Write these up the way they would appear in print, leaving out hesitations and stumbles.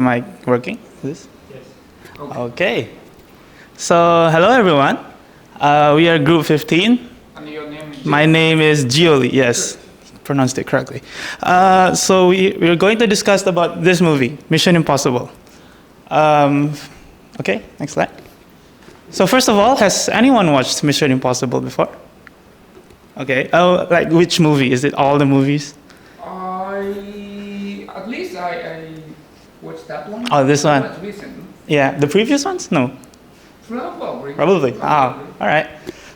Mic working? This? Yes. Okay. So, hello everyone. We are group 15. And your name is? My name is Gioli, yes. Pronounced it correctly. So we're going to discuss about this movie, Mission Impossible. Okay, next slide. So first of all, has anyone watched Mission Impossible before? Okay, like which movie? Is it all the movies? At least I watched that one. Oh, this one? That's recent. Yeah, the previous ones? No. Probably. Ah, all right.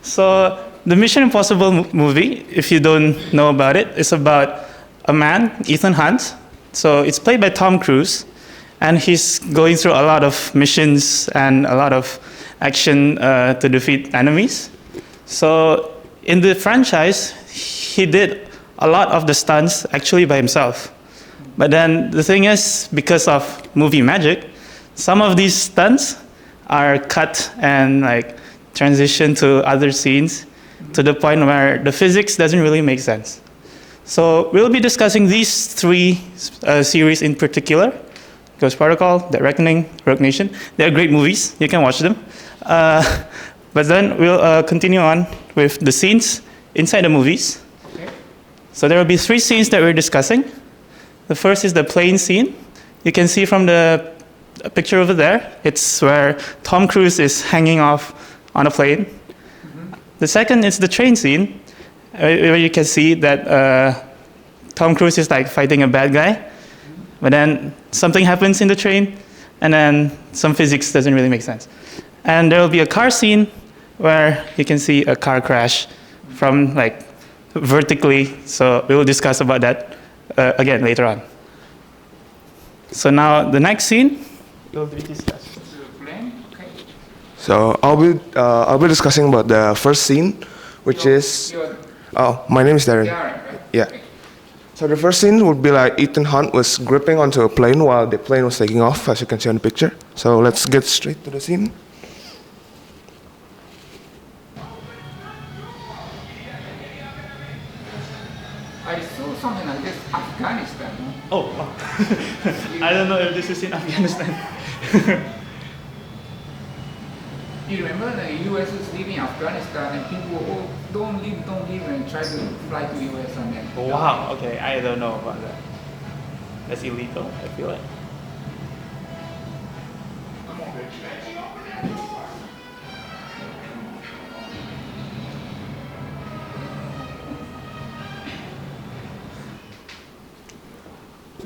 So the Mission Impossible movie, if you don't know about it, is about a man, Ethan Hunt. So it's played by Tom Cruise, and he's going through a lot of missions and a lot of action to defeat enemies. So in the franchise, he did a lot of the stunts actually by himself. But then the thing is, because of movie magic, some of these stunts are cut and like transition to other scenes to the point where the physics doesn't really make sense. So we'll be discussing these three series in particular: Ghost Protocol, Dead Reckoning, Rogue Nation. They're great movies. You can watch them. But then we'll continue on with the scenes inside the movies. Okay. So there will be three scenes that we're discussing. The first is the plane scene. You can see from the picture over there, it's where Tom Cruise is hanging off on a plane. Mm-hmm. The second is the train scene, where you can see that Tom Cruise is like fighting a bad guy, but then something happens in the train, and then some physics doesn't really make sense. And there will be a car scene where you can see a car crash from like vertically. So we will discuss about that again later on. So now the next scene will be discussed. Okay. So I'll be discussing about the first scene, which is my name is Darren. Darren, right? Yeah. Okay. So the first scene would be like Ethan Hunt was gripping onto a plane while the plane was taking off, as you can see on the picture. So let's get straight to the scene. I saw something like this, Afghanistan. Oh, I don't know if this is in Afghanistan. You remember the US is leaving Afghanistan and people don't leave and try to fly to US and then. Wow, okay, I don't know about that. That's illegal, I feel like.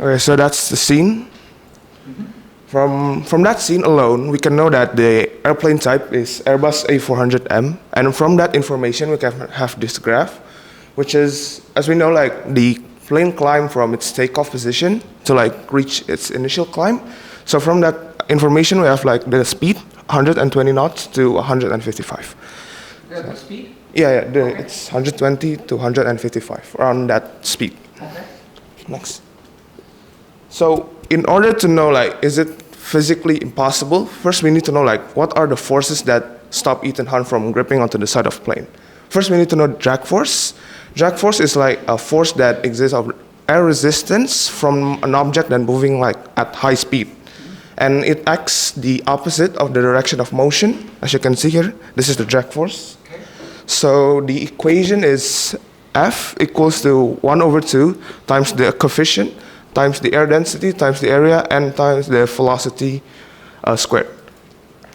Okay, so that's the scene. From that scene alone, we can know that the airplane type is Airbus A400M, and from that information, we can have this graph, which is, as we know, like the plane climbed from its takeoff position to like reach its initial climb. So from that information, we have like the speed, 120 knots to 155. The speed? Yeah, Okay. It's 120 to 155, around that speed. Okay. Next. So in order to know, like, is it physically impossible, first we need to know, like, what are the forces that stop Ethan Hunt from gripping onto the side of the plane. First we need to know drag force. Drag force is like a force that exists of air resistance from an object that's moving like at high speed. And it acts the opposite of the direction of motion. As you can see here, this is the drag force. Okay. So the equation is F equals to 1/2 times the coefficient times the air density times the area and times the velocity squared.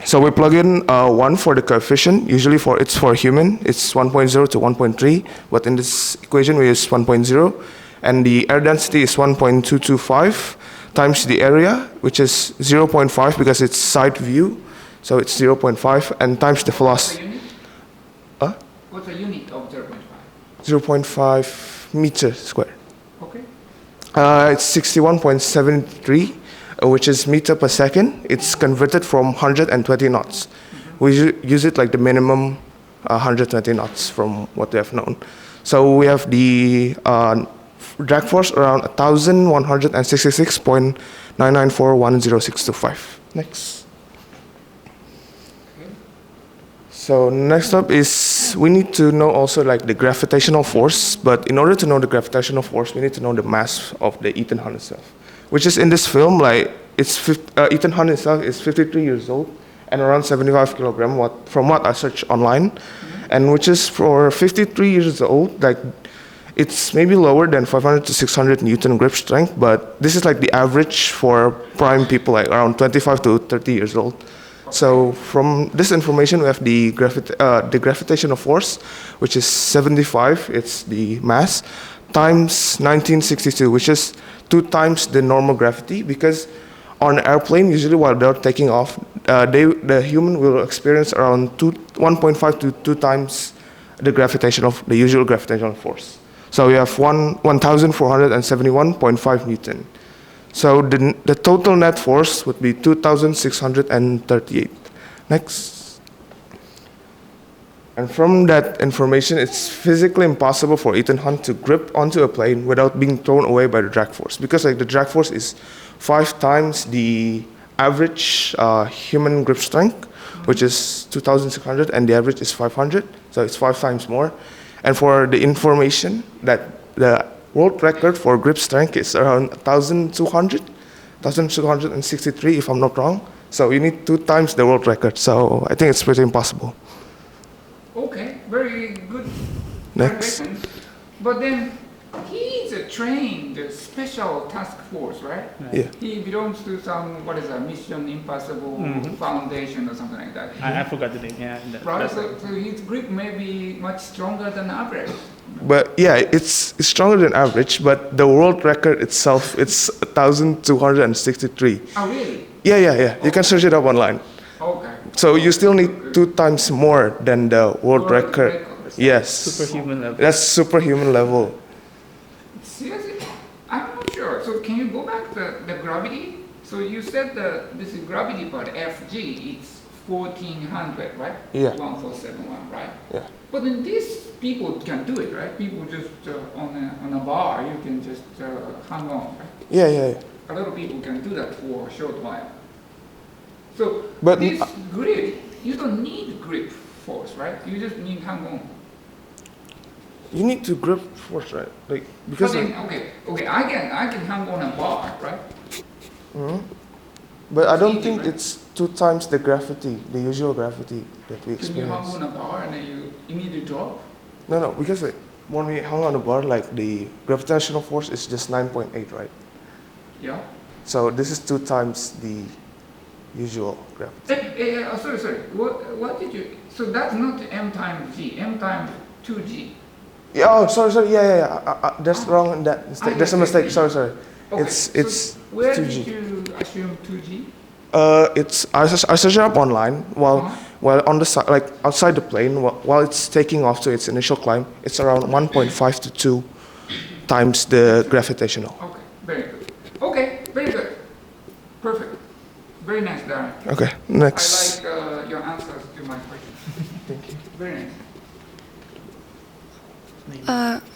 So we plug in 1 for the coefficient. Usually it's for human, it's 1.0 to 1.3, but in this equation we use 1.0. And the air density is 1.225 times the area, which is 0.5 because it's side view, so it's 0.5, and times the velocity. What's the unit of 0.5? 0.5 meters squared. Okay. It's 61.73, which is meter per second. It's converted from 120 knots. We use it like the minimum 120 knots from what we have known. So we have the drag force around 1,166.9941065. Next. So next up is we need to know also like the gravitational force, but in order to know the gravitational force, we need to know the mass of the Ethan Hunt itself, which is in this film like Ethan Hunt himself is 53 years old and around 75 kilogram. From what I searched online, and which is for 53 years old, like it's maybe lower than 500 to 600 Newton grip strength, but this is like the average for prime people, like around 25 to 30 years old. So from this information, we have the gravitational force, which is 75. It's the mass times 1962, which is 2 times the normal gravity, because on an airplane, usually while they're taking off, the human will experience around 1.5 to 2 times the usual gravitational force. So we have 1,471.5 Newton. So the total net force would be 2,638. Next. And from that information, it's physically impossible for Ethan Hunt to grip onto a plane without being thrown away by the drag force, because like the drag force is 5 times the average human grip strength, which is 2,600, and the average is 500, so it's 5 times more. And for the information, that the world record for grip strength is around 1,263, if I'm not wrong. So you need 2 times the world record. So I think it's pretty impossible. Okay, very good. Next. But then he's trained special task force, right? Yeah. He belongs to some, what is that, Mission Impossible Foundation or something like that. I forgot the name. Yeah. Right. So his grip may be much stronger than average. But yeah, it's stronger than average, but the world record itself, it's 1,263. Oh, really? Yeah. You can search it up online. Okay. So you still need 2 times more than the world record. Yes. Superhuman level. That's superhuman level. Seriously? I'm not sure. So can you go back to the gravity? So you said this is gravity part, Fg, it's 1,400, right? Yeah. 1471, right? Yeah. But then these people can do it, right? People just on a bar, you can just hang on, right? Yeah. A lot of people can do that for a short while. So But this grip, you don't need grip force, right? You just need hang on. you need to grip force, right? Like because But then, okay, I can hang on a bar, right? but I don't easy, think right? it's 2 times the gravity, the usual gravity that we Can you hang experience. on a bar and then you immediately drop? No, because like, when we hang on a bar, like the gravitational force is just 9.8, right? Yeah. So this is 2 times the usual gravity. Sorry. What did you? So that's not m times g. M times 2g. Yeah, oh, sorry. Yeah. That's wrong. There's a mistake. Sorry. Okay. It's where 2G. did you assume 2g? I searched it up online while on the side, like outside the plane, while it's taking off to its initial climb, it's around 1.5 to 2 times the gravitational. Okay, very good. Okay, very good. Perfect. Very nice, Darren. Okay, next. I like your answers to my questions. Thank you. Very nice.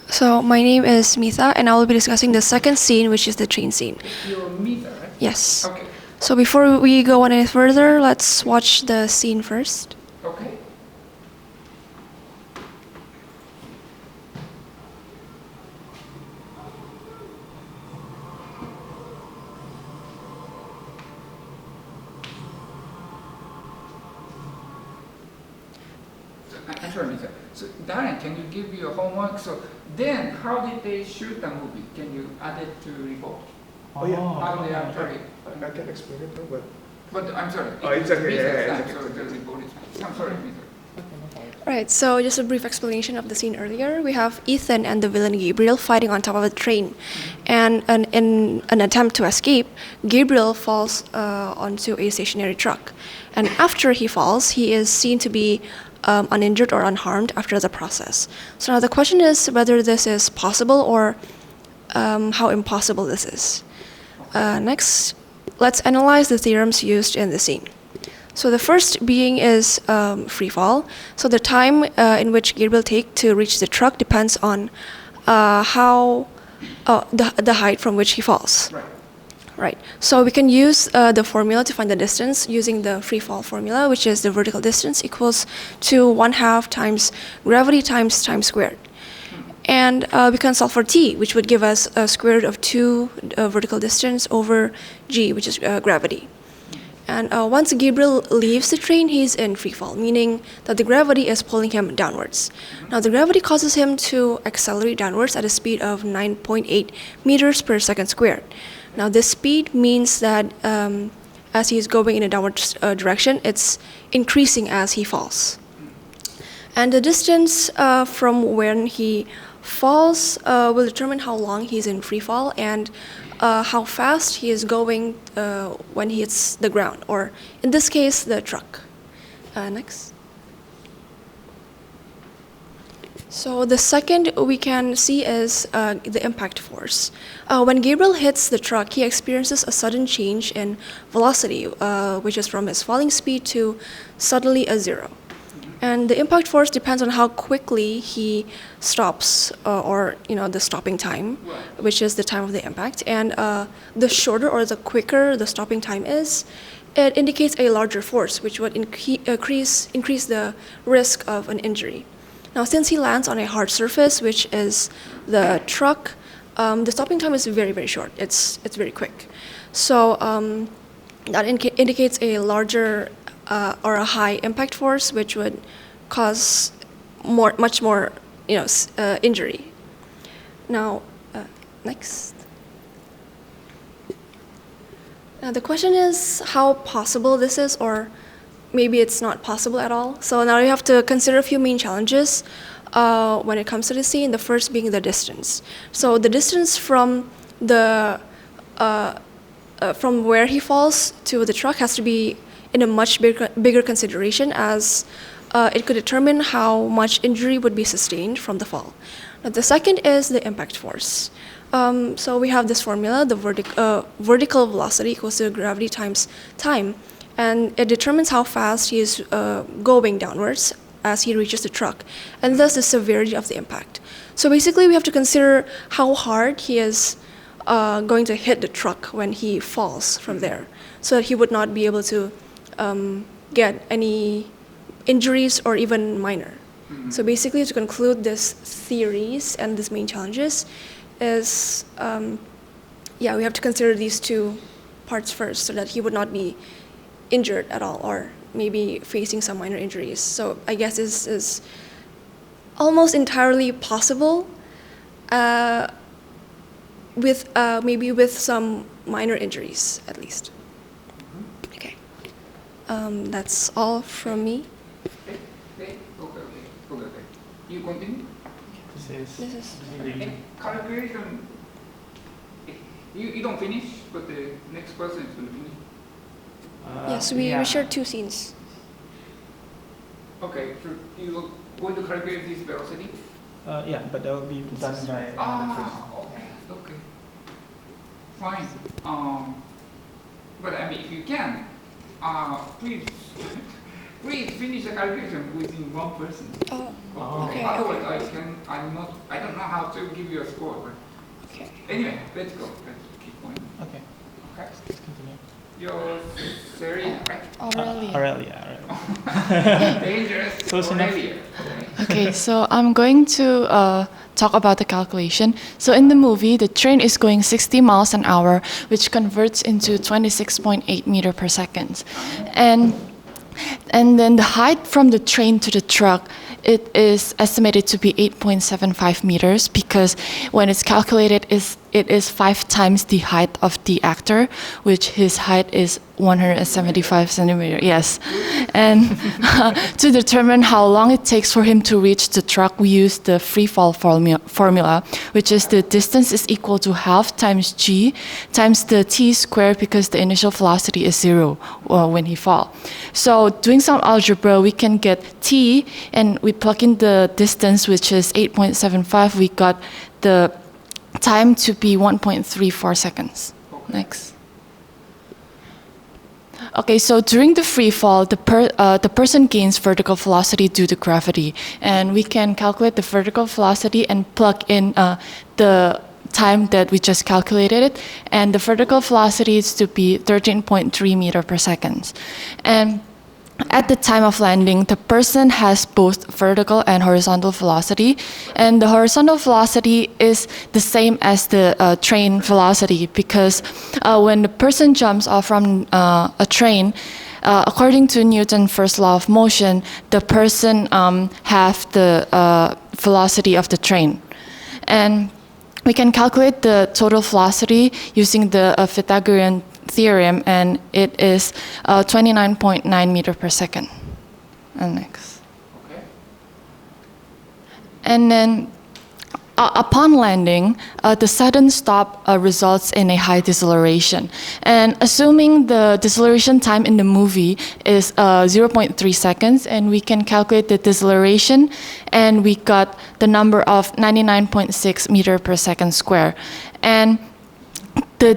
So my name is Mitha, and I will be discussing the second scene, which is the train scene. You're Mita, right? Yes. Okay. So before we go on any further, let's watch the scene first. Okay. I'm sorry, Mita. So, Darren, can you give your homework? So, then, how did they shoot the movie? Can you add it to report? Oh yeah. How they actually? I can explain it too, but. But I'm sorry. Oh, it's okay. Yeah, it's So the report is. I'm sorry, Mita. Right, so just a brief explanation of the scene earlier. We have Ethan and the villain Gabriel fighting on top of a train. And in an attempt to escape, Gabriel falls onto a stationary truck. And after he falls, he is seen to be uninjured or unharmed after the process. So now the question is whether this is possible or how impossible this is. Next, let's analyze the theorems used in the scene. So the first being is free fall. So the time in which Gabriel takes to reach the truck depends on the height from which he falls. Right. Right. So we can use the formula to find the distance using the free fall formula, which is the vertical distance equals to 1/2 times gravity times time squared. And we can solve for t, which would give us a square root of 2 vertical distance over g, which is gravity. And once Gabriel leaves the train, he's in free fall, meaning that the gravity is pulling him downwards. Now, the gravity causes him to accelerate downwards at a speed of 9.8 meters per second squared. Now, this speed means that as he's going in a downward direction, it's increasing as he falls. And the distance from when he falls will determine how long he's in free fall and how fast he is going when he hits the ground, or in this case, the truck. Next. So the second we can see is the impact force. When Gabriel hits the truck, he experiences a sudden change in velocity, which is from his falling speed to suddenly a zero. And the impact force depends on how quickly he stops, or the stopping time, which is the time of the impact. And the shorter or the quicker the stopping time is, it indicates a larger force, which would increase the risk of an injury. Now, since he lands on a hard surface, which is the truck, the stopping time is very, very short. It's very quick. So that indicates a larger or a high impact force, which would cause much more injury. Now, next. Now the question is how possible this is, or maybe it's not possible at all. So now you have to consider a few main challenges when it comes to the scene. The first being the distance. So the distance from from where he falls to the truck has to be in a much bigger consideration, as it could determine how much injury would be sustained from the fall. Now, the second is the impact force. So we have this formula, the vertical velocity equals to gravity times time, and it determines how fast he is going downwards as he reaches the truck, and thus the severity of the impact. So basically we have to consider how hard he is going to hit the truck when he falls from there, so that he would not be able to get any injuries or even minor. So basically, to conclude this theories and these main challenges is, we have to consider these two parts first, so that he would not be injured at all, or maybe facing some minor injuries. So I guess this is almost entirely possible, with maybe with some minor injuries at least. Okay, that's all from me. Okay. You continue? This is Calculation. You don't finish, but the next person is going to finish. Yes, we shared two scenes. Okay, so you going to calculate this velocity? Yeah, but that will be done by another person. Okay. Fine. But I mean, if you can, please finish the calculation within one person. Okay. Otherwise, I don't know how to give you a score. But Okay. anyway, let's go. Let's keep going. Okay, Okay. let's continue. You're Serena, right? Aurelia. Dangerous. Close enough. Aurelia. Okay, so I'm going to talk about the calculation. So in the movie, the train is going 60 miles an hour, which converts into 26.8 meter per second. And then the height from the train to the truck, it is estimated to be 8.75 meters, because when it's calculated, it is 5 times the height of the actor, which his height is 175 centimeters. Yes. And to determine how long it takes for him to reach the truck, we use the free fall formula, which is the distance is equal to half times g times the t squared, because the initial velocity is 0 when he falls. So doing some algebra, we can get t, and we plug in the distance, which is 8.75. We got the time to be 1.34 seconds. Next. Okay, so during the free fall, the person gains vertical velocity due to gravity, and we can calculate the vertical velocity and plug in the time that we just calculated it, and the vertical velocity is to be 13.3 meter per second. And at the time of landing, the person has both vertical and horizontal velocity, and the horizontal velocity is the same as the train velocity, because when the person jumps off from a train, according to Newton's first law of motion, the person have the velocity of the train. And we can calculate the total velocity using the Pythagorean theorem, and it is 29.9 meter per second. And next. Okay. And then upon landing, the sudden stop results in a high deceleration. And assuming the deceleration time in the movie is 0.3 seconds, and we can calculate the deceleration, and we got the number of 99.6 meter per second square. And the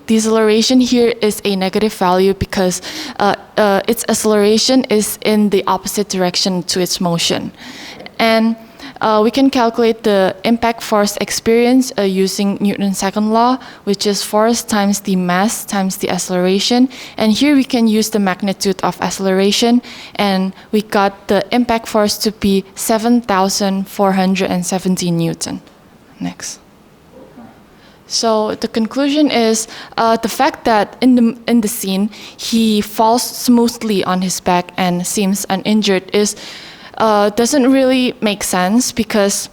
deceleration here is a negative value because its acceleration is in the opposite direction to its motion. And we can calculate the impact force experience using Newton's second law, which is force times the mass times the acceleration. And here we can use the magnitude of acceleration, and we got the impact force to be 7,470 Newton. Next. So the conclusion is the fact that in the scene he falls smoothly on his back and seems uninjured is doesn't really make sense, because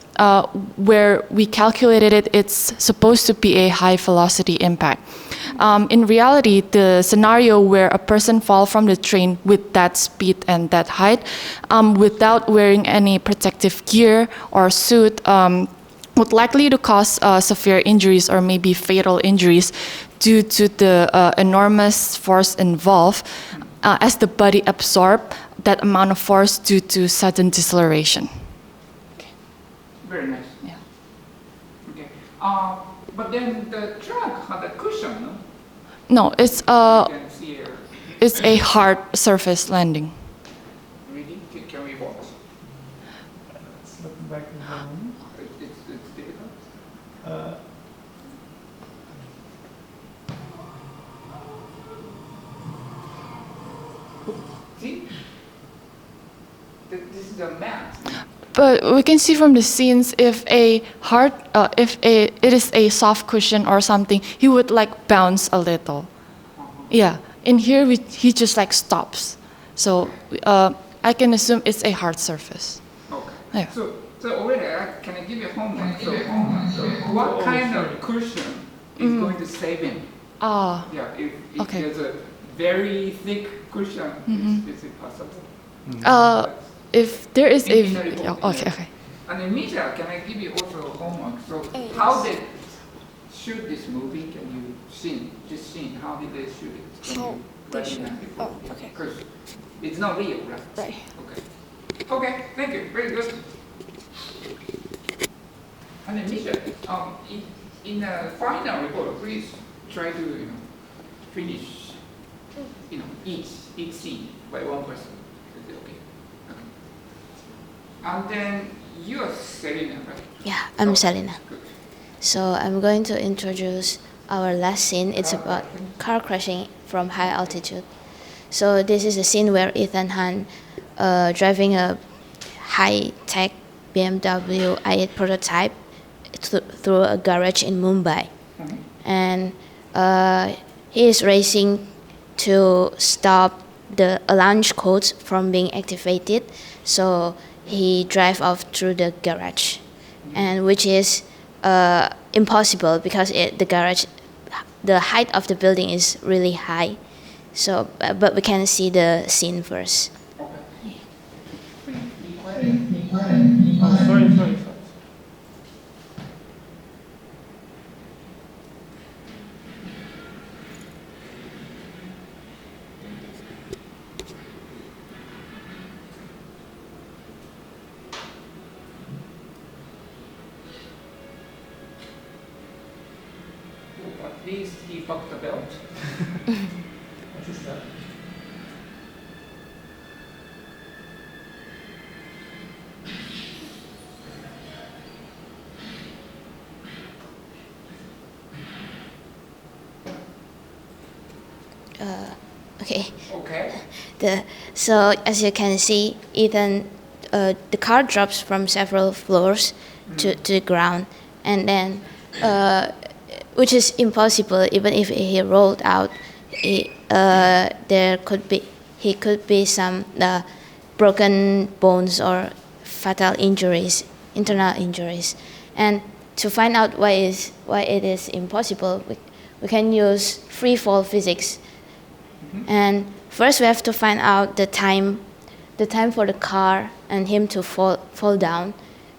where we calculated it, it's supposed to be a high velocity impact. In reality, the scenario where a person falls from the train with that speed and that height without wearing any protective gear or suit would likely to cause severe injuries or maybe fatal injuries due to the enormous force involved as the body absorbs that amount of force due to sudden deceleration. Okay. Very nice. Yeah. Okay. But then the track had a cushion, no? No, it's You can see here. it's a hard surface landing. Really? Can we watch? Let's look back in the room. It's difficult. See? This is a mat. But we can see from the scenes if it is a soft cushion or something, he would like bounce a little. Yeah. In here, he just like stops. So I can assume it's a hard surface. Okay. Yeah. So already, can I give you homework? So what kind of cushion is going to save him? Ah. Yeah, if Okay. there's a very thick cushion, is it possible? If there is a In the report, okay. And then Misha, can I give you also homework? So Yes. how they shoot this movie? Can you just sing? How did they shoot it? Can How you they write it shoot down it? before? Oh, okay. Because it's not real, right? Right. Okay. Okay, thank you. Very good. And then Misha, in the final report, please try to finish each scene by one person. Is it okay? Okay. And then you are Selena, right? Yeah, I'm Okay, Selena. good. So I'm going to introduce our last scene. It's about car crashing from high altitude. So this is a scene where Ethan Hunt driving a high-tech BMW i8 prototype through a garage in Mumbai. And he is racing to stop the launch codes from being activated. So he drive off through the garage, and which is impossible because the height of the building is really high. So, but we can see the scene first. Sorry. At least he fucked the belt. What is that? Okay. Okay. So as you can see, Ethan, the car drops from several floors to the ground, and then, which is impossible. Even if he rolled out, there could be some broken bones or fatal injuries, internal injuries, and to find out why it is impossible, we can use free fall physics. And first we have to find out the time for the car and him to fall down.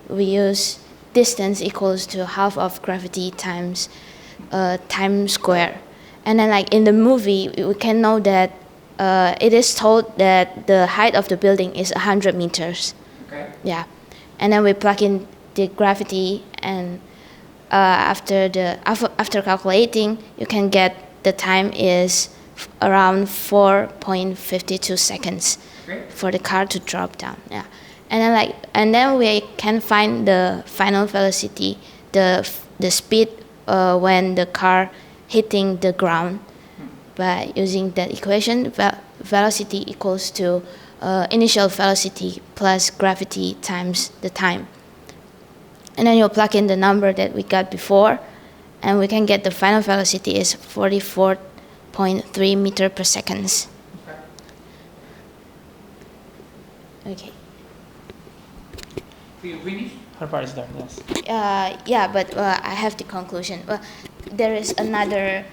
We use distance equals to half of gravity times time square. And then like in the movie, we can know that it is told that the height of the building is 100 meters. Okay. Yeah. And then we plug in the gravity, and after calculating, you can get the time is around 4.52 seconds for the car to drop down. Yeah, and then we can find the final velocity, the speed when the car hitting the ground by using that equation. Velocity equals to initial velocity plus gravity times the time. And then you plug in the number that we got before, and we can get the final velocity is 44.3 meter per seconds. Okay. You finish? Her part is done, yes. Yeah, but I have the conclusion. There is another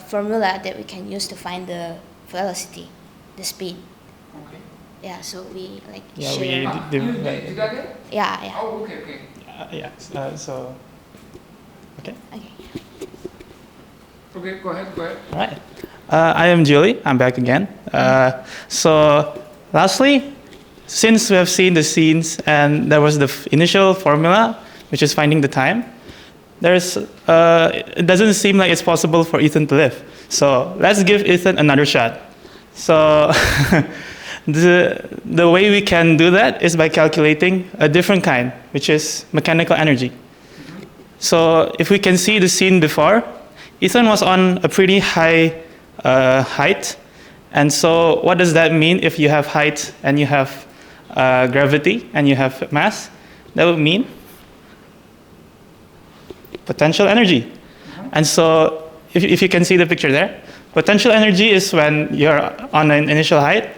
formula that we can use to find the velocity, the speed. Okay. Yeah, so we like Yeah, share. You got it? Yeah. Oh, okay. Yeah, so, okay. Okay. Okay, go ahead. All right. I am Julie. I'm back again. So, lastly, since we have seen the scenes and there was the initial formula, which is finding the time, it doesn't seem like it's possible for Ethan to live. So let's give Ethan another shot. So the way we can do that is by calculating a different kind, which is mechanical energy. So if we can see the scene before, Ethan was on a pretty high height. And so what does that mean if you have height and you have gravity and you have mass? That would mean potential energy. And so if you can see the picture there, potential energy is when you're on an initial height,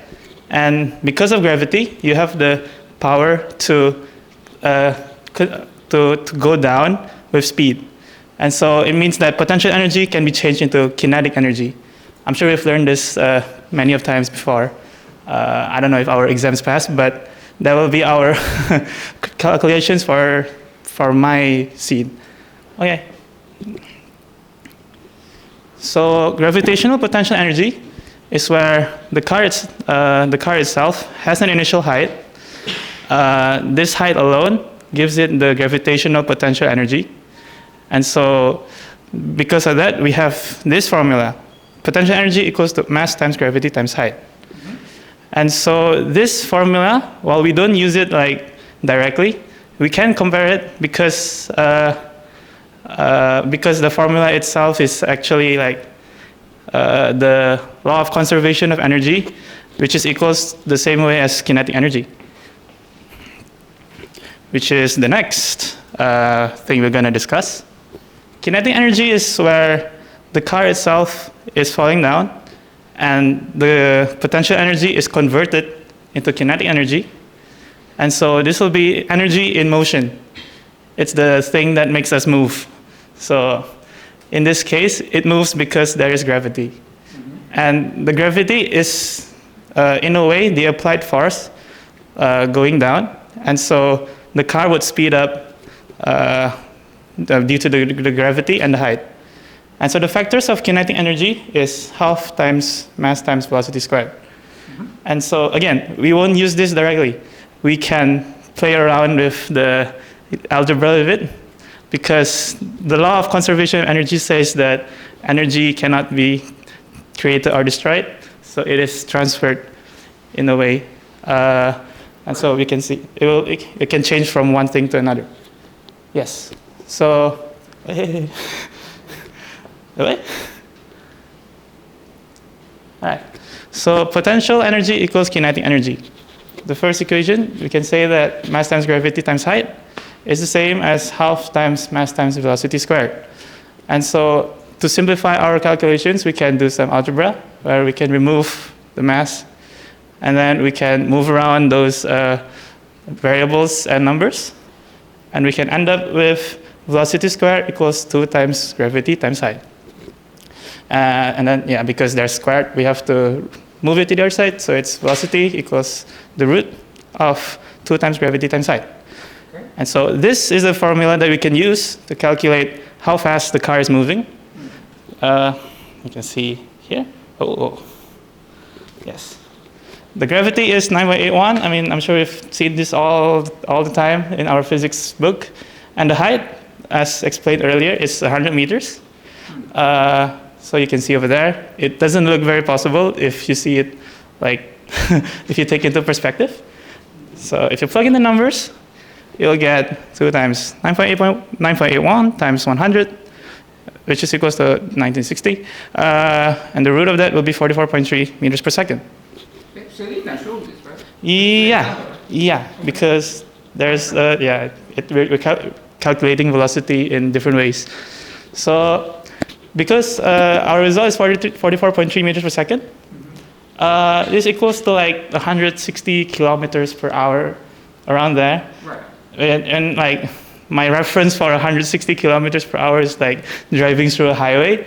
and because of gravity, you have the power to go down with speed. And so it means that potential energy can be changed into kinetic energy. I'm sure we've learned this many of times before. I don't know if our exams passed, but that will be our calculations for my scene. Okay. So gravitational potential energy is where the car itself has an initial height. This height alone gives it the gravitational potential energy. And so because of that, we have this formula. Potential energy equals to mass times gravity times height. And so this formula, while we don't use it like directly, we can compare it because the formula itself is actually like the law of conservation of energy, which is equals the same way as kinetic energy, which is the next thing we're going to discuss. Kinetic energy is where the car itself is falling down and the potential energy is converted into kinetic energy. And so this will be energy in motion. It's the thing that makes us move. So in this case, it moves because there is gravity. And the gravity is, in a way, the applied force going down. And so the car would speed up due to the gravity and the height. And so the factors of kinetic energy is half times mass times velocity squared. And so again, we won't use this directly. We can play around with the algebra of it, because the law of conservation of energy says that energy cannot be created or destroyed, so it is transferred in a way. And so we can see it can change from one thing to another. Yes. So, All right. So potential energy equals kinetic energy. The first equation, we can say that mass times gravity times height is the same as half times mass times velocity squared. And so to simplify our calculations, we can do some algebra where we can remove the mass and then we can move around those variables and numbers. And we can end up with velocity squared equals 2 times gravity times height. And then, yeah, because they're squared, we have to move it to the other side. So it's velocity equals the root of 2 times gravity times height. Okay. And so this is a formula that we can use to calculate how fast the car is moving. You can see here. Oh. Yes. The gravity is 9.81. I mean, I'm sure we've seen this all the time in our physics book. And the height, as explained earlier, is 100 meters. So you can see over there, it doesn't look very possible if you see it like, if you take it into perspective. So if you plug in the numbers, you'll get 2 times 9.81 times 100, which is equals to 1960. And the root of that will be 44.3 meters per second. Selena showed this, right? Yeah, because there's, we're calculating velocity in different ways. So because our result is 44.3 meters per second, this equals to like 160 kilometers per hour, around there. Right. And like my reference for 160 kilometers per hour is like driving through a highway.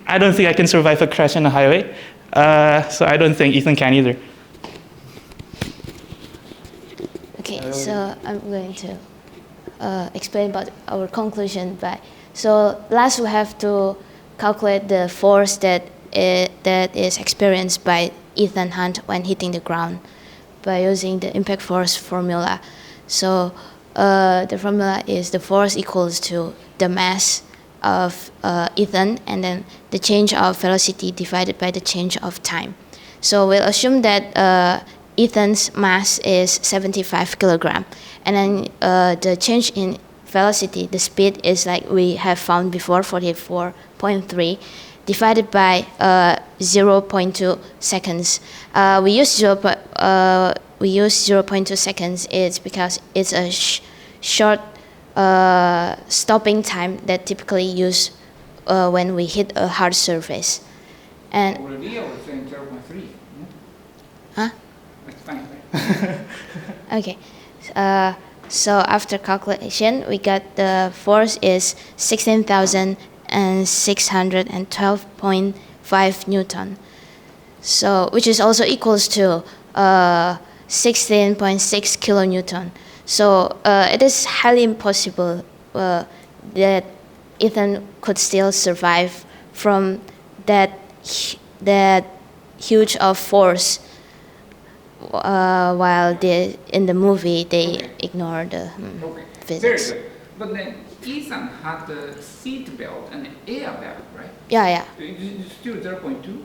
I don't think I can survive a crash on a highway. So I don't think Ethan can either. Okay, so I'm going to explain about our conclusion. So last we have to calculate the force that is experienced by Ethan Hunt when hitting the ground by using the impact force formula. So the formula is the force equals to the mass of Ethan and then the change of velocity divided by the change of time. So we'll assume that Ethan's mass is 75 kilogram, and then the change in velocity, the speed is like we have found before, 44.3, divided by 0.2 seconds. We use 0.2 seconds. It's because it's a short stopping time that typically used when we hit a hard surface. And Already I was saying 0.3. huh? That's fine, right? Okay. So after calculation, we got the force is 16,612.5 Newton. So which is also equals to 16.6 kilonewton. So it is highly impossible that Ethan could still survive from that huge of force. While in the movie they ignore the Okay. physics. Very good. But then Ethan had the seat belt and airbag, right? Yeah. It's still 0.2?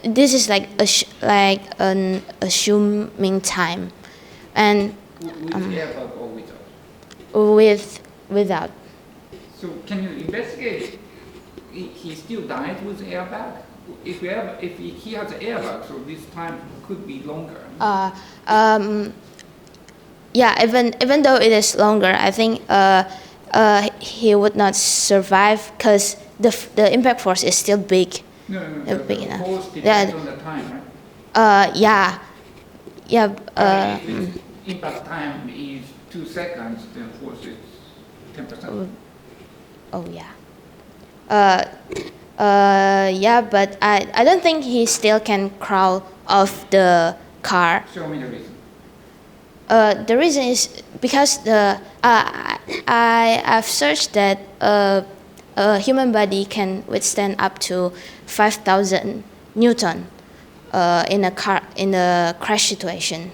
This is like an assuming time, and With airbag or without? without. So can you investigate? He still died with airbag. If he has an airbag, so this time could be longer. Yeah, even though it is longer, I think he would not survive because the impact force is still big. No. Big The enough. force depends on the time, right? Yeah. If impact time is 2 seconds, then force is 10%. Oh yeah. Yeah, but I don't think he still can crawl off the car. Show me the reason. The reason is because I've searched that a human body can withstand up to 5,000 Newton in a crash situation.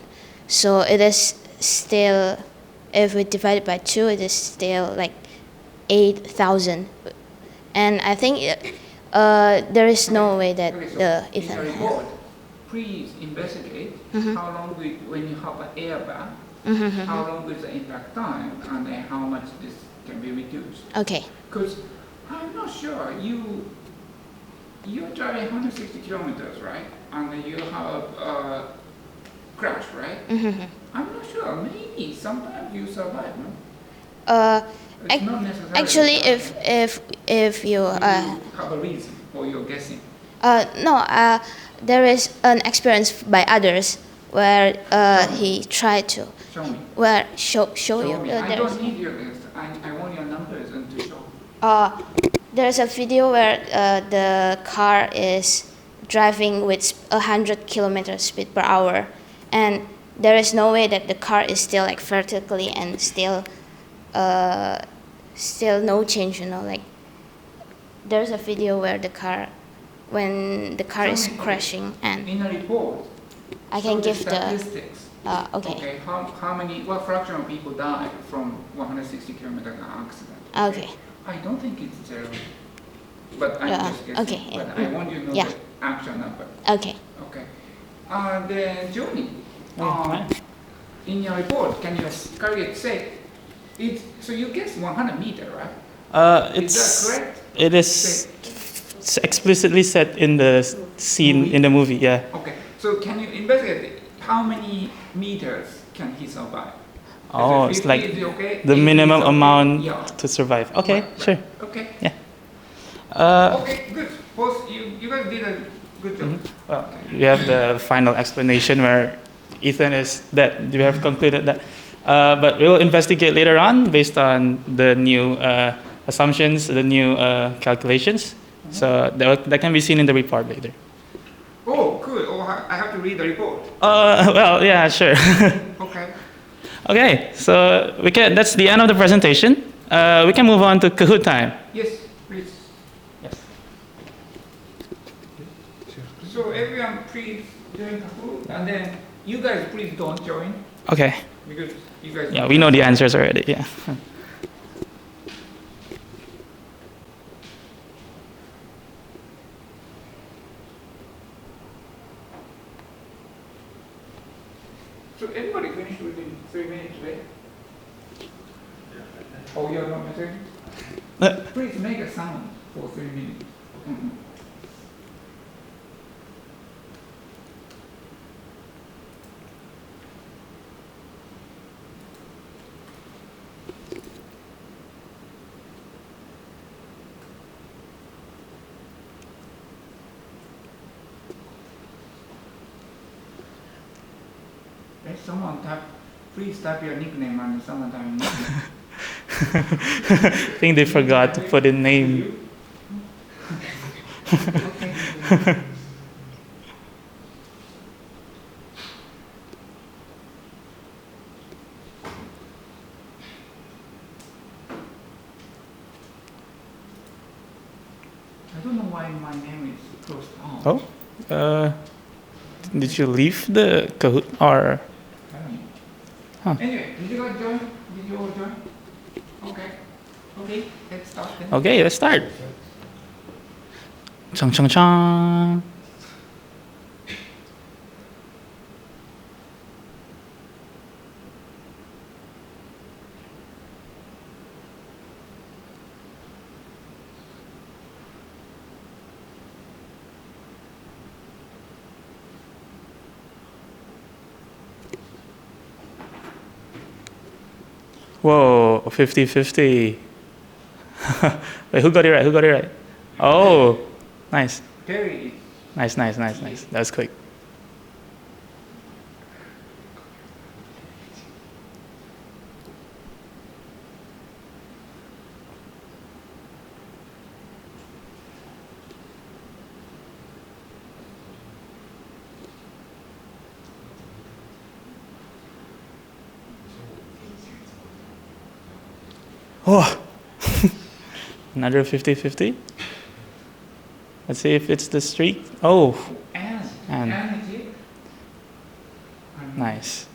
So it is still, if we divide it by 2, it is still like 8,000. And I think there is no way that the Ethan in the has. report, please investigate how long when you have an airbag, how long is the impact time, and then how much this can be reduced. Okay. Because I'm not sure. You're driving 160 kilometers, right? And then you have a crash, right? Mm-hmm. I'm not sure. Maybe sometimes you survive, no? It's Ac- not necessarily. Actually, if you you have a reason, or you're guessing. no, there is an experience by others where he tried to Show me. show you. Me. I There's don't need your list. I want your numbers and to show. there's a video where the car is driving with 100 kilometers speed per hour, and there is no way that the car is still like vertically and still no change, like there's a video where when the car is crashing, and In a report, I can show give the statistics. okay. Okay, what fraction of people die from 160 kilometer accident? Okay. I don't think it's zero. But I'm just guessing. Okay. But I want you to know Yeah. the actual number. Okay. Okay. Then Johnny, fine. in your report, can you say it? So you guess 100 meter, right? Is that correct? It is explicitly set in the scene in the movie. Yeah. Okay. So can you investigate how many meters can he survive? Oh, Is it's it like 50, is it okay? the 80 is minimum okay? amount Yeah. to survive. Okay, Right. sure. Okay. Yeah. Okay, good. Both you guys did a good job. Well, we have the final explanation where Ethan is dead. We have concluded that. But we will investigate later on based on the new assumptions, the new calculations. So that can be seen in the report later. Oh, good. Oh, I have to read the report. Well, yeah, sure. Okay. Okay, so that's the end of the presentation. We can move on to Kahoot time. Yes, please. Yes. So everyone please join Kahoot, and then you guys please don't join Okay. because you guys. Yeah, we know the answers already. Yeah. So everybody finished within 3 minutes, right? Oh, you're not messaging? Please make a sound for 3 minutes. Mhm. If someone please type your nickname and someone type your nickname. I think they forgot to put in name. Okay. I don't know why my name is closed off. Oh, did you leave the Kahoot or? I don't know. Huh. Anyway, did you guys join? Did you all join? Okay. Okay, let's start then. Okay, let's start. Chung chung chung. Whoa, 50-50. Wait, who got it right? Who got it right? Oh, nice. Terry, Nice. That was quick. Oh, another 50-50. Let's see if it's the streak. Oh, and And- is it? nice.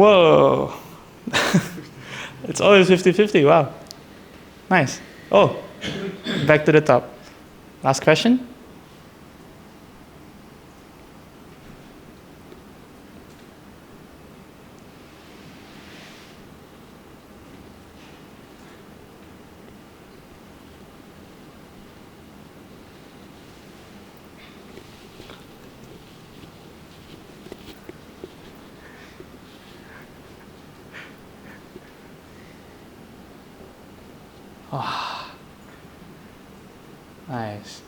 Whoa. It's always 50-50. Wow. Nice. Oh, back to the top. Last question. Nice.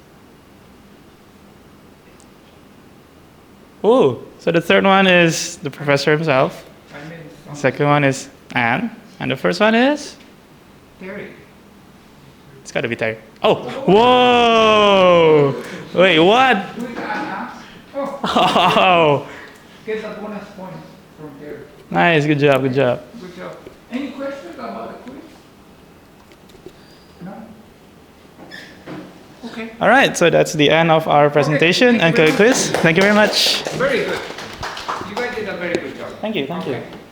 Oh, so the third one is the professor himself. The second one is Anne. And the first one is? Terry. It's got to be Terry. Oh, whoa! Wait, what? Who is Anna? Oh, Oh, get the bonus points from Terry. nice. Good job. Good job. Good job. Any questions about the quiz? No? Okay. All right, so that's the end of our presentation thank you and very quiz. Thank you very much. Very good. You guys did a very good job. Thank you. Thank you. Okay.